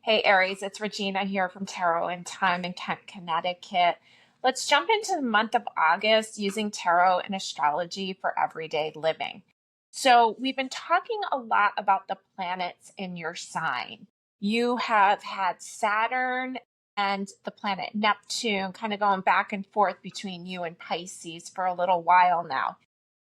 Hey Aries, it's Regina here from Tarot and Time in Kent, Connecticut. Let's jump into the month of August using tarot and astrology for everyday living. So we've been talking a lot about the planets in your sign. You have had Saturn and the planet Neptune kind of going back and forth between you and Pisces for a little while now.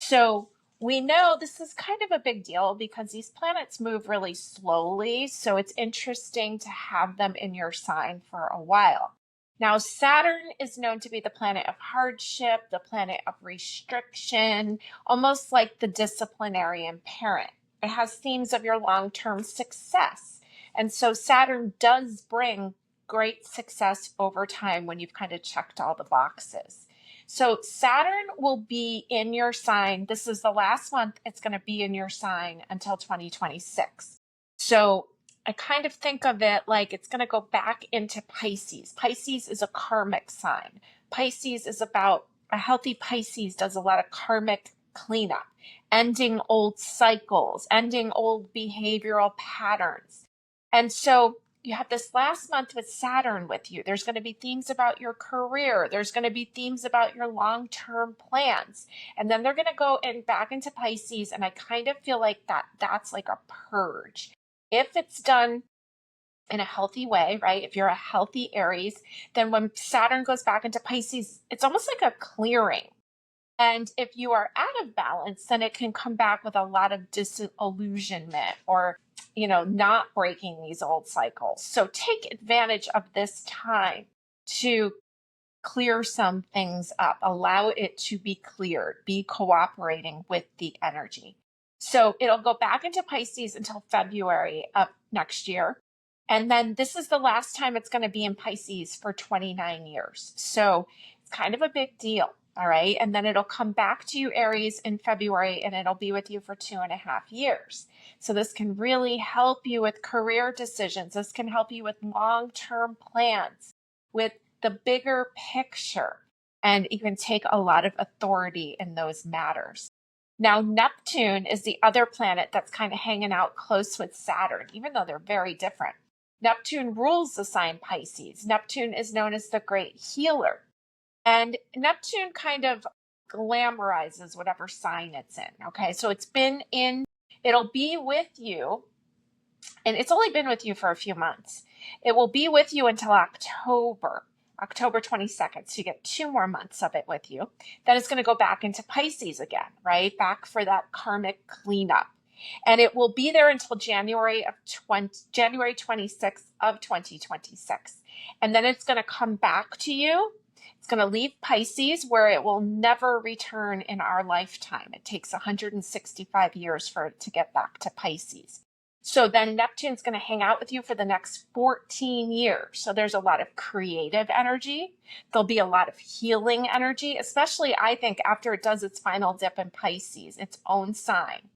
So we know this is kind of a big deal because these planets move really slowly. So it's interesting to have them in your sign for a while. Now, Saturn is known to be the planet of hardship, the planet of restriction, almost like the disciplinarian parent. It has themes of your long-term success. And so Saturn does bring great success over time when you've kind of checked all the boxes. So Saturn will be in your sign. This is the last month it's going to be in your sign until 2026. So I kind of think of it like it's going to go back into Pisces. Pisces is a karmic sign. Pisces is about, a healthy Pisces does a lot of karmic cleanup, ending old cycles, ending old behavioral patterns. And so you have this last month with Saturn with you. There's going to be themes about your career. There's going to be themes about your long-term plans. And then they're going to go back into Pisces. And I kind of feel like that's like a purge. If it's done in a healthy way, right? If you're a healthy Aries, then when Saturn goes back into Pisces, it's almost like a clearing. And if you are out of balance, then it can come back with a lot of disillusionment or not breaking these old cycles. So take advantage of this time to clear some things up, allow it to be cleared, be cooperating with the energy. So it'll go back into Pisces until February of next year. And then this is the last time it's going to be in Pisces for 29 years. So it's kind of a big deal. All right. And then it'll come back to you, Aries, in February, and it'll be with you for 2.5 years. So this can really help you with career decisions. This can help you with long-term plans, with the bigger picture, and you can take a lot of authority in those matters. Now, Neptune is the other planet that's kind of hanging out close with Saturn, even though they're very different. Neptune rules the sign Pisces. Neptune is known as the great healer. And Neptune kind of glamorizes whatever sign it's in. Okay, so it'll be with you, and it's only been with you for a few months. It will be with you until October 22nd. So you get 2 more months of it with you. Then it's going to go back into Pisces again, right? Back for that karmic cleanup. And it will be there until January 26th of 2026. And then it's going to come back to you. It's going to leave Pisces, where it will never return in our lifetime. It takes 165 years for it to get back to Pisces. So then Neptune's going to hang out with you for the next 14 years. So there's a lot of creative energy. There'll be a lot of healing energy, especially I think after it does its final dip in Pisces, its own sign.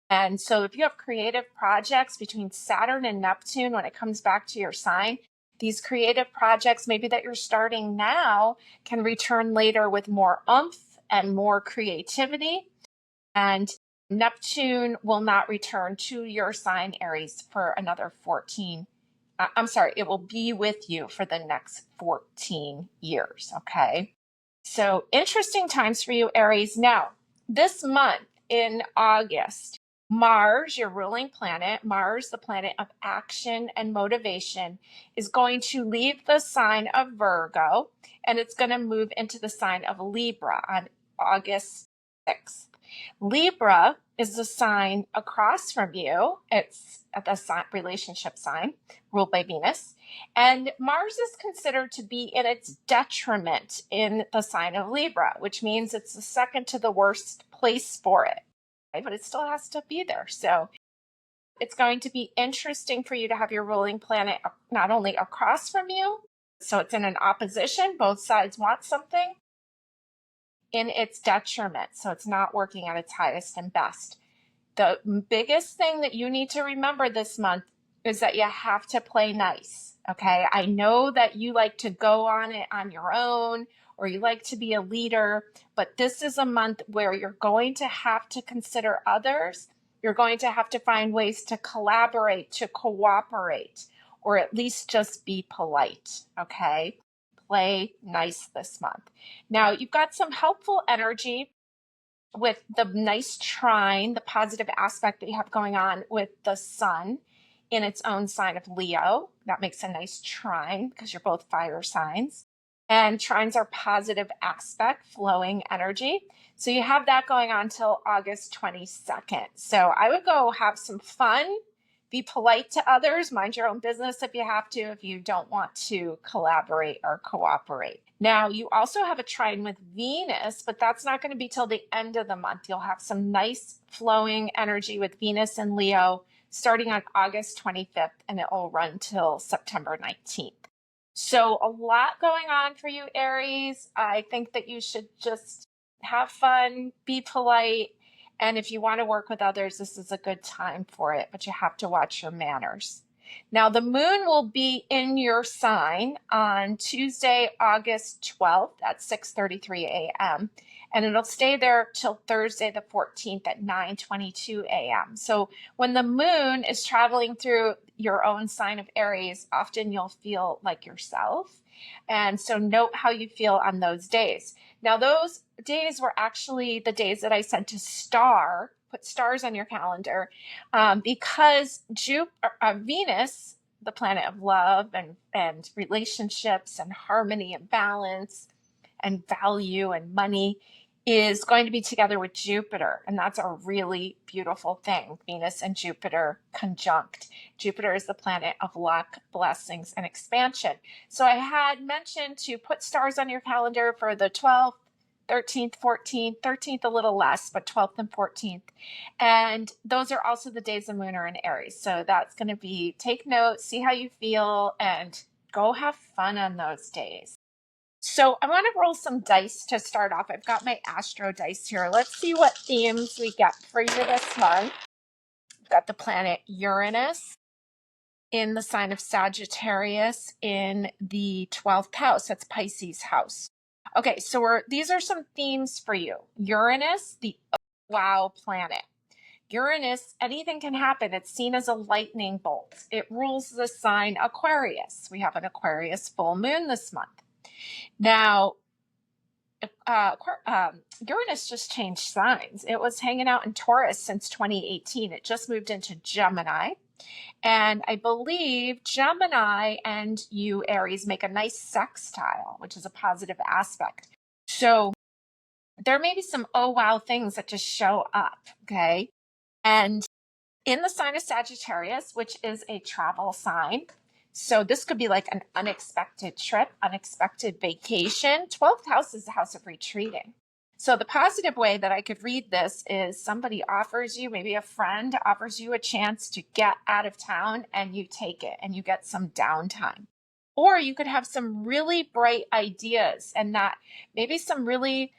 And so if you have creative projects between Saturn and Neptune, when it comes back to your sign, these creative projects maybe that you're starting now can return later with more oomph and more creativity. And Neptune will not return to your sign, Aries, for another it will be with you for the next 14 years, okay? So interesting times for you, Aries. Now, this month in August, Mars, your ruling planet, Mars, the planet of action and motivation, is going to leave the sign of Virgo, and it's going to move into the sign of Libra on August 6th. Libra is the sign across from you. It's the relationship sign ruled by Venus. And Mars is considered to be in its detriment in the sign of Libra, which means it's the second to the worst place for it. But it still has to be there. So it's going to be interesting for you to have your ruling planet not only across from you, so it's in an opposition, both sides want something, in its detriment. So it's not working at its highest and best. The biggest thing that you need to remember this month is that you have to play nice. Okay. I know that you like to go on it on your own, or you like to be a leader, but this is a month where you're going to have to consider others. You're going to have to find ways to collaborate, to cooperate, or at least just be polite, okay? Play nice this month. Now, you've got some helpful energy with the nice trine, the positive aspect that you have going on with the sun in its own sign of Leo. That makes a nice trine because you're both fire signs. And trines are positive aspect, flowing energy. So you have that going on till August 22nd. So I would go have some fun, be polite to others, mind your own business if you have to, if you don't want to collaborate or cooperate. Now, you also have a trine with Venus, but that's not going to be till the end of the month. You'll have some nice flowing energy with Venus and Leo starting on August 25th, and it will run till September 19th. So a lot going on for you, Aries. I think that you should just have fun, be polite, and if you want to work with others, this is a good time for it, but you have to watch your manners. Now, the moon will be in your sign on Tuesday, August 12th at 6:33 a.m., and it'll stay there till Thursday, the 14th at 9:22 a.m. So when the moon is traveling through your own sign of Aries, often you'll feel like yourself. And so note how you feel on those days. Now, those days were actually the days that I said to put stars on your calendar, because Venus, the planet of love and relationships and harmony and balance and value and money, is going to be together with Jupiter. And that's a really beautiful thing. Venus and Jupiter conjunct. Jupiter is the planet of luck, blessings, and expansion. So I had mentioned to put stars on your calendar for the 12th, 13th, 14th, 13th a little less, but 12th and 14th. And those are also the days the moon are in Aries. So that's going to be, take note, see how you feel, and go have fun on those days. So I want to roll some dice to start off. I've got my Astro dice here. Let's see what themes we get for you this month. We've got the planet Uranus in the sign of Sagittarius in the 12th house. That's Pisces house. Okay, so these are some themes for you. Uranus, the wow planet. Uranus, anything can happen. It's seen as a lightning bolt. It rules the sign Aquarius. We have an Aquarius full moon this month. Now, Uranus just changed signs. It was hanging out in Taurus since 2018. It just moved into Gemini. And I believe Gemini and you, Aries, make a nice sextile, which is a positive aspect. So there may be some oh wow things that just show up, okay? And in the sign of Sagittarius, which is a travel sign, so this could be like an unexpected trip, unexpected vacation. 12th house is the house of retreating. So the positive way that I could read this is somebody offers you, maybe a friend offers you a chance to get out of town, and you take it and you get some downtime. Or you could have some really bright ideas, and that maybe some really,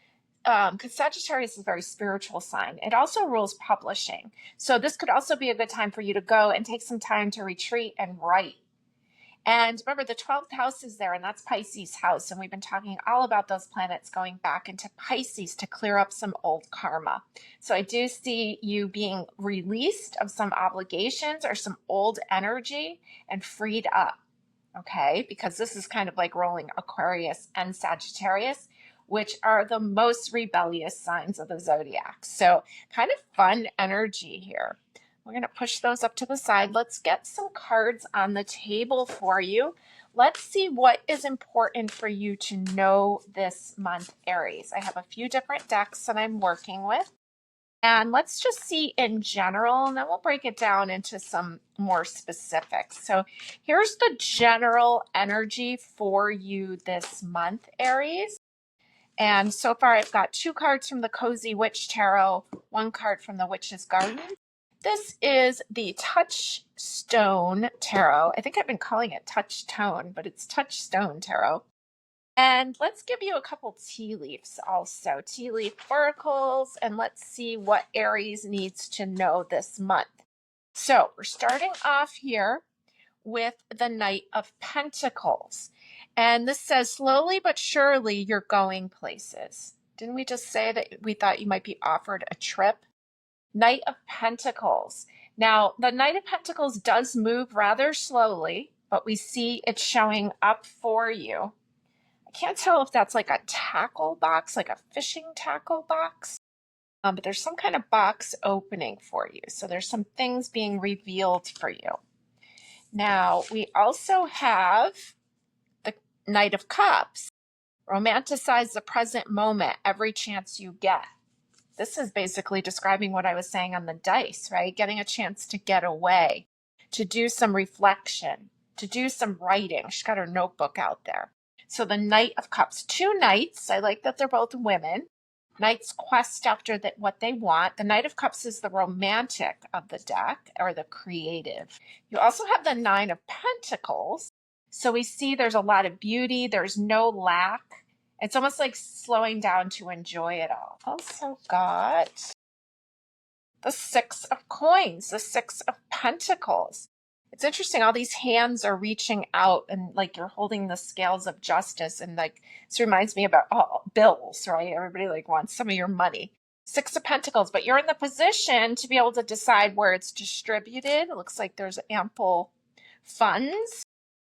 because Sagittarius is a very spiritual sign. It also rules publishing. So this could also be a good time for you to go and take some time to retreat and write. And remember, the 12th house is there, and that's Pisces house. And we've been talking all about those planets going back into Pisces to clear up some old karma. So I do see you being released of some obligations or some old energy and freed up, okay? Because this is kind of like rolling Aquarius and Sagittarius, which are the most rebellious signs of the zodiac. So kind of fun energy here. We're going to push those up to the side. Let's get some cards on the table for you. Let's see what is important for you to know this month, Aries. I have a few different decks that I'm working with. And let's just see in general, and then we'll break it down into some more specifics. So here's the general energy for you this month, Aries. And so far, I've got 2 cards from the Cozy Witch Tarot, 1 card from the Witch's Garden. This is the Touchstone Tarot. I think I've been calling it Touchtone, but it's Touchstone Tarot. And let's give you a couple tea leaves also, tea leaf oracles, and let's see what Aries needs to know this month. So we're starting off here with the Knight of Pentacles. And this says, slowly but surely you're going places. Didn't we just say that we thought you might be offered a trip? Knight of Pentacles. Now, the Knight of Pentacles does move rather slowly, but we see it showing up for you. I can't tell if that's like a tackle box, like a fishing tackle box, but there's some kind of box opening for you. So there's some things being revealed for you. Now, we also have the Knight of Cups. Romanticize the present moment every chance you get. This is basically describing what I was saying on the dice, right? Getting a chance to get away, to do some reflection, to do some writing. She's got her notebook out there. So the Knight of Cups, two knights. I like that they're both women. Knights quest after what they want. The Knight of Cups is the romantic of the deck, or the creative. You also have the Nine of Pentacles. So we see there's a lot of beauty. There's no lack. It's almost like slowing down to enjoy it all. Also got the Six of Coins, the Six of Pentacles. It's interesting. All these hands are reaching out and like you're holding the scales of justice. And like, this reminds me about bills, right? Everybody like wants some of your money. Six of Pentacles, but you're in the position to be able to decide where it's distributed. It looks like there's ample funds,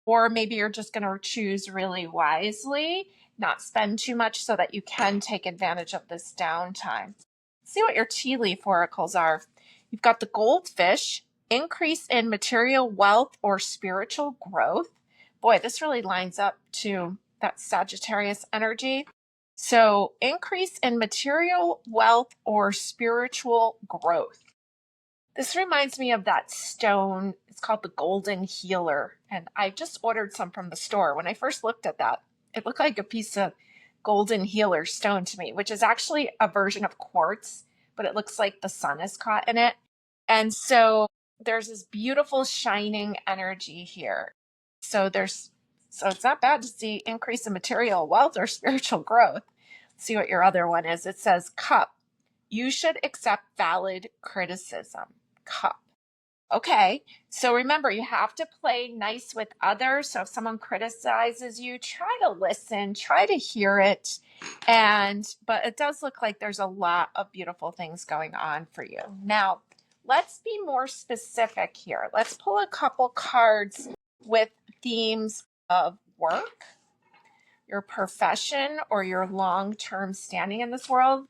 or maybe you're just going to choose really wisely, not spend too much so that you can take advantage of this downtime. See what your tea leaf oracles are. You've got the Goldfish, increase in material wealth or spiritual growth. Boy, this really lines up to that Sagittarius energy. So increase in material wealth or spiritual growth. This reminds me of that stone. It's called the Golden Healer. And I just ordered some from the store. When I first looked at that, it looked like a piece of Golden Healer stone to me, which is actually a version of quartz, but it looks like the sun is caught in it. And so there's this beautiful shining energy here. So it's not bad to see increase in material wealth or spiritual growth. Let's see what your other one is. It says Cup. You should accept valid criticism. Cup. Okay, so remember, you have to play nice with others. So if someone criticizes you, try to listen, try to hear it. But it does look like there's a lot of beautiful things going on for you. Now, let's be more specific here. Let's pull a couple cards with themes of work, your profession, or your long-term standing in this world.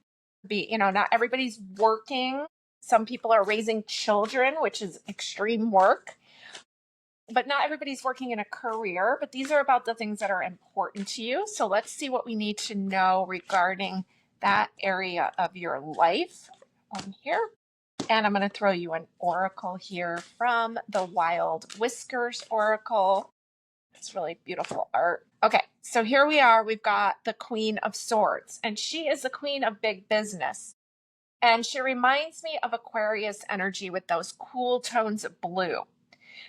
Not everybody's working. Some people are raising children, which is extreme work, but not everybody's working in a career. But these are about the things that are important to you. So let's see what we need to know regarding that area of your life on here. And I'm going to throw you an oracle here from the Wild Whiskers Oracle. It's really beautiful art. Okay, so here we are. We've got the Queen of Swords, and she is the queen of big business. And she reminds me of Aquarius energy with those cool tones of blue,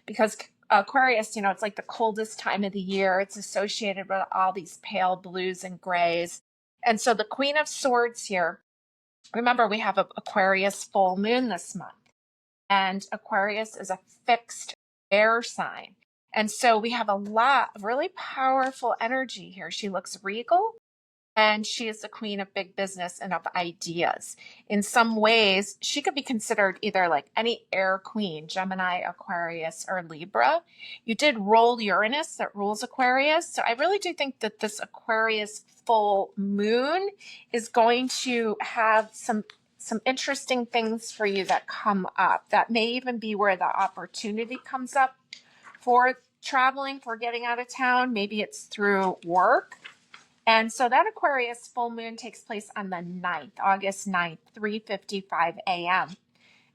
because Aquarius, it's like the coldest time of the year. It's associated with all these pale blues and grays. And so the Queen of Swords here, remember, we have an Aquarius full moon this month, and Aquarius is a fixed air sign. And so we have a lot of really powerful energy here. She looks regal, and she is the queen of big business and of ideas. In some ways, she could be considered either like any air queen, Gemini, Aquarius, or Libra. You did roll Uranus that rules Aquarius. So I really do think that this Aquarius full moon is going to have some interesting things for you that come up. That may even be where the opportunity comes up for traveling, for getting out of town. Maybe it's through work. And so that Aquarius full moon takes place on the 9th, August 9th, 3:55 a.m.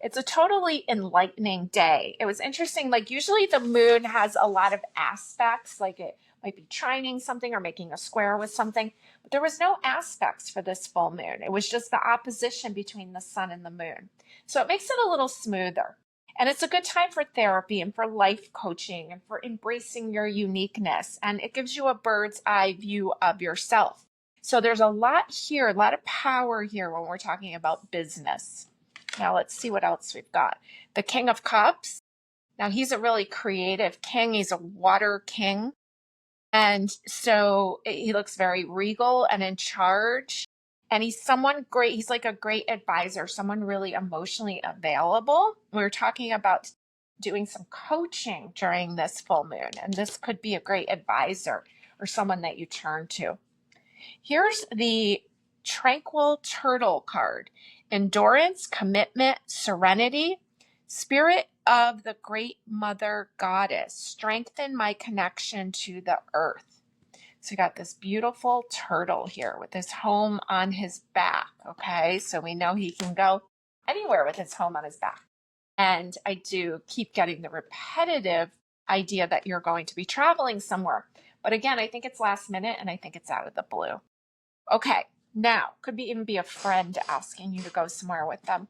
It's a totally enlightening day. It was interesting. Like usually the moon has a lot of aspects, like it might be trining something or making a square with something, but there was no aspects for this full moon. It was just the opposition between the sun and the moon. So it makes it a little smoother. And it's a good time for therapy and for life coaching and for embracing your uniqueness. And it gives you a bird's eye view of yourself. So there's a lot here, a lot of power here when we're talking about business. Now let's see what else we've got. The King of Cups. Now he's a really creative king. He's a water king. And so he looks very regal and in charge. And he's someone great. He's like a great advisor, someone really emotionally available. We were talking about doing some coaching during this full moon, and this could be a great advisor or someone that you turn to. Here's the Tranquil Turtle card. Endurance, commitment, serenity, spirit of the great mother goddess, strengthen my connection to the earth. So we got this beautiful turtle here with his home on his back, okay? So we know he can go anywhere with his home on his back. And I do keep getting the repetitive idea that you're going to be traveling somewhere. But again, I think it's last minute and I think it's out of the blue. Okay, now could be even be a friend asking you to go somewhere with them.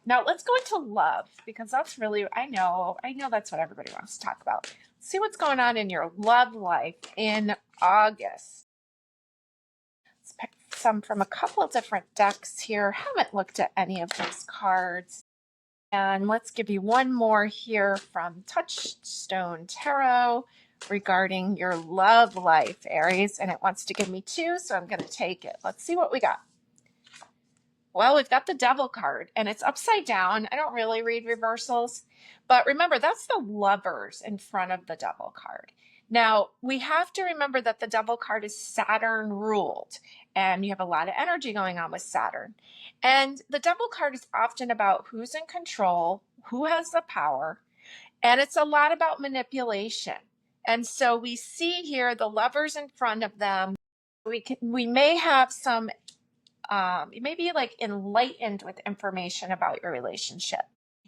Now let's go into love, because that's really, I know that's what everybody wants to talk about. See what's going on in your love life in August. Let's pick some from a couple of different decks here. Haven't looked at any of those cards. And let's give you one more here from Touchstone Tarot regarding your love life, Aries. And it wants to give me two, so I'm going to take it. Let's see what we got. Well, we've got the Devil card, and it's upside down. I don't really read reversals, but remember, that's the Lovers in front of the Devil card. Now, we have to remember that the Devil card is Saturn ruled, and you have a lot of energy going on with Saturn. And the Devil card is often about who's in control, who has the power, and it's a lot about manipulation. And so we see here the Lovers in front of them. We may have some you may be like enlightened with information about your relationship.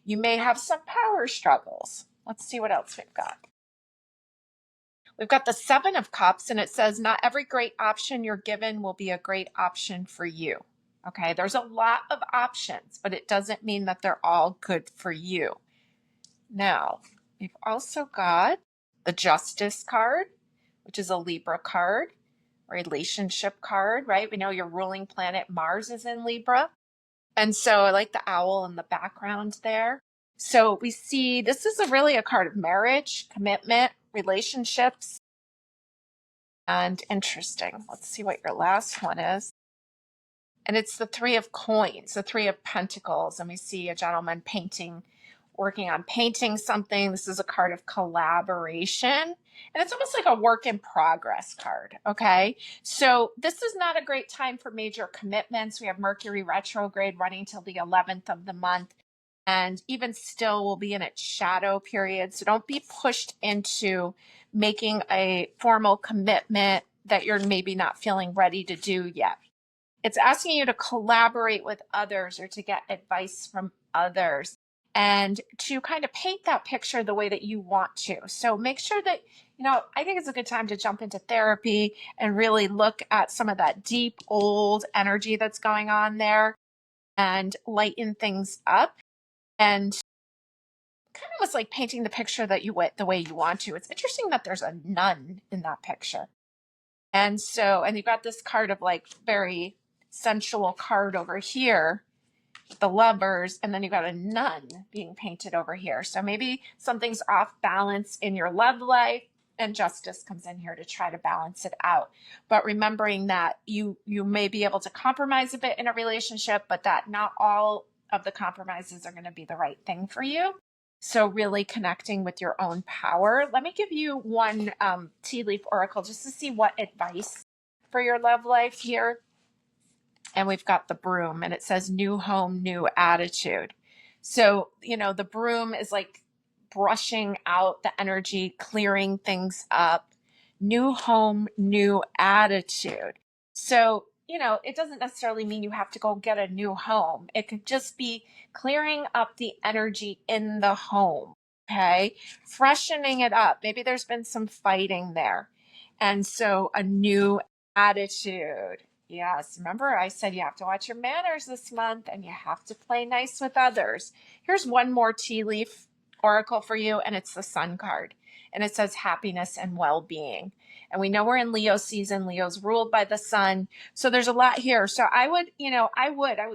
You may have some power struggles. Let's see what else we've got. We've got the Seven of Cups, and it says, not every great option you're given will be a great option for you. Okay, there's a lot of options, but it doesn't mean that they're all good for you. Now, we've also got the Justice card, which is a Libra card. Relationship card, right? We know your ruling planet Mars is in Libra. And so I like the owl in the background there. So we see this is really a card of marriage, commitment, relationships, and interesting. Let's see what your last one is. And it's the Three of Coins, the Three of Pentacles. And we see a gentleman working on painting something. This is a card of collaboration. And it's almost like a work in progress card, okay? So this is not a great time for major commitments. We have Mercury retrograde running till the 11th of the month. And even still, we'll be in its shadow period. So don't be pushed into making a formal commitment that you're maybe not feeling ready to do yet. It's asking you to collaborate with others or to get advice from others and to kind of paint that picture the way that you want to. So make sure that, I think it's a good time to jump into therapy and really look at some of that deep, old energy that's going on there and lighten things up and kind of was like painting the picture that the way you want to. It's interesting that there's a nun in that picture. And you've got this card of like very sensual card over here, the Lovers, and then you've got a nun being painted over here. So maybe something's off balance in your love life, and Justice comes in here to try to balance it out. But remembering that you may be able to compromise a bit in a relationship, but that not all of the compromises are going to be the right thing for you. So really connecting with your own power. Let me give you one tea leaf oracle just to see what advice for your love life here. And we've got the Broom, and it says new home, new attitude. So, the broom is like brushing out the energy, clearing things up. New home, new attitude. So, it doesn't necessarily mean you have to go get a new home. It could just be clearing up the energy in the home, okay? Freshening it up. Maybe there's been some fighting there. And so a new attitude. Yes, remember I said you have to watch your manners this month and you have to play nice with others. Here's one more tea leaf oracle for you, and it's the Sun card. And it says happiness and well-being. And we know we're in Leo season. Leo's ruled by the sun. So there's a lot here. So I would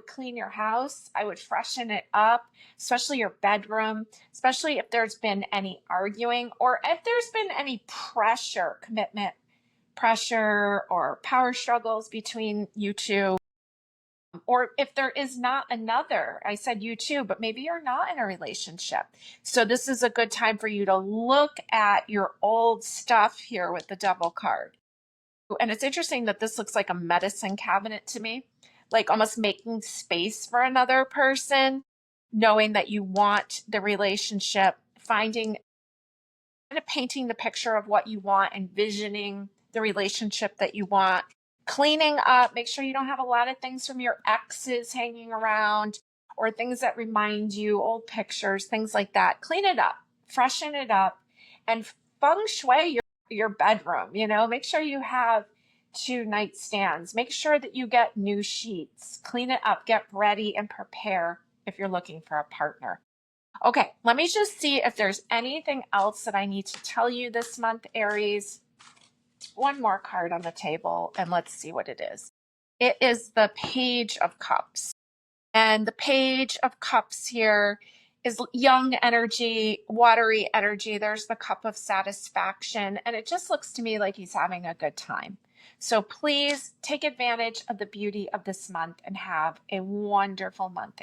clean your house. I would freshen it up, especially your bedroom, especially if there's been any arguing or if there's been any commitment pressure or power struggles between you two. Or if there is not another, I said you too, but maybe you're not in a relationship. So this is a good time for you to look at your old stuff here with the Devil card. And it's interesting that this looks like a medicine cabinet to me, like almost making space for another person, knowing that you want the relationship, finding, kind of painting the picture of what you want, envisioning the relationship that you want, cleaning up, make sure you don't have a lot of things from your exes hanging around or things that remind you, old pictures, things like that. Clean it up, freshen it up, and feng shui your bedroom. Make sure you have 2 nightstands. Make sure that you get new sheets. Clean it up, get ready, and prepare if you're looking for a partner. Okay, let me just see if there's anything else that I need to tell you this month, Aries. One more card on the table, and let's see what it is. It is the Page of Cups. And the Page of Cups here is young energy, watery energy. There's the cup of satisfaction, and it just looks to me like he's having a good time. So please take advantage of the beauty of this month and have a wonderful month.